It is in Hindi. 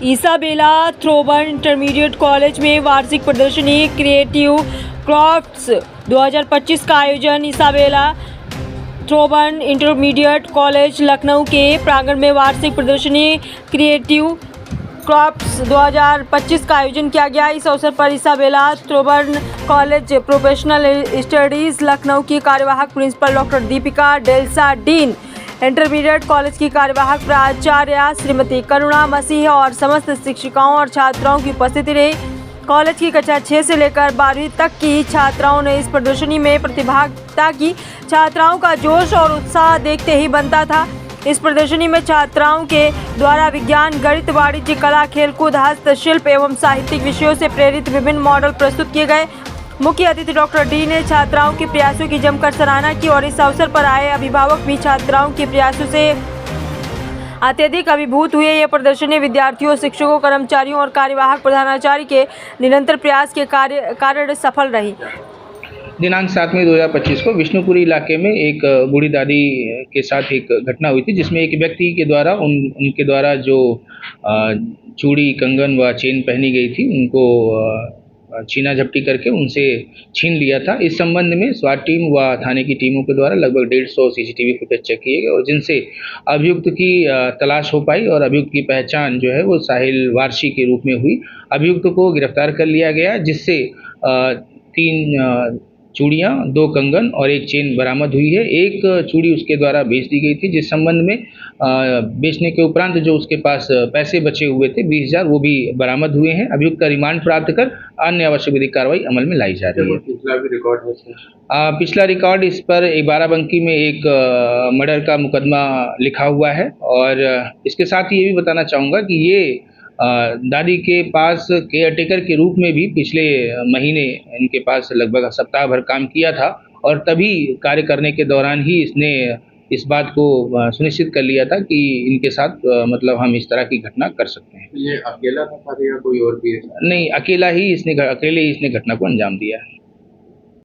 इसाबेला थ्रोबर्न इंटरमीडिएट कॉलेज में वार्षिक प्रदर्शनी क्रिएटिव क्राफ्ट्स 2025 का आयोजन इसाबेला थ्रोबर्न इंटरमीडिएट कॉलेज लखनऊ के प्रांगण में वार्षिक प्रदर्शनी क्रिएटिव क्राफ्ट्स 2025 का आयोजन किया गया। इस अवसर पर Isabella Thoburn college professional studies Lucknow की कार्यवाहक principal doctor Deepika Delsa, dean intermediate college की कार्यवाहक प्राचार्य श्रीमती करुणा मसीह और समस्त शिक्षिकाओं और छात्राओं की उपस्थिति रही। कॉलेज की कक्षा 6 से लेकर 12वीं तक की छात्राओं ने इस प्रदर्शनी में प्रतिभागिता की। छात्राओं का जोश और उत्साह देखते ही बनता था। इस प्रदर्शनी में छात्राओं के द्वारा विज्ञान, गणित, वाणिज्य, कला, खेलकूद, हस्तशिल्प एवं साहित्यिक विषयों से प्रेरित विभिन्न मॉडल प्रस्तुत किए गए। मुख्य अतिथि डॉक्टर डी ने छात्राओं के प्रयासों की जमकर सराहना की और इस अवसर पर आए अभिभावक भी छात्राओं के प्रयासों से अत्यधिक अभिभूत हुए। यह प्रदर्शनी विद्यार्थियों, शिक्षकों, कर्मचारियों और कार्यवाहक प्रधानाचार्य के निरंतर प्रयास के कारण सफल रही। दिनांक 7 मई 2025 को विष्णुपुरी इलाके में एक बूढ़ी दादी के साथ एक घटना हुई थी, जिसमें एक व्यक्ति के द्वारा उनके द्वारा जो चूड़ी, कंगन व चेन पहनी गई थी उनको छीना झपटी करके उनसे छीन लिया था। इस संबंध में स्वाट टीम व थाने की टीमों के द्वारा लगभग 150 सीसीटीवी फुटेज चेक किए गए और जिनसे अभियुक्त की तलाश हो पाई और अभियुक्त की पहचान जो है वो साहिल वारसी के रूप में हुई। अभियुक्त को गिरफ्तार कर लिया गया, जिससे 3 चूड़ियाँ, 2 कंगन और 1 चेन बरामद हुई है। एक चूड़ी उसके द्वारा बेच दी गई थी, जिस संबंध में बेचने के उपरांत जो उसके पास पैसे बचे हुए थे 20,000 वो भी बरामद हुए हैं। अभियुक्त का रिमांड प्राप्त कर अन्य आवश्यक विधिक कार्रवाई अमल में लाई जा रही है। पिछला रिकॉर्ड इस पर 12 बंकी में एक मर्डर का मुकदमा लिखा हुआ है और इसके साथ ही ये भी बताना चाहूँगा कि ये दादी के पास केयरटेकर के रूप में भी पिछले महीने इनके पास लगभग सप्ताह भर काम किया था और तभी कार्य करने के दौरान ही इसने इस बात को सुनिश्चित कर लिया था कि इनके साथ मतलब हम इस तरह की घटना कर सकते हैं। ये अकेला था या कोई और भी है? नहीं, अकेले ही इसने घटना को अंजाम दिया है।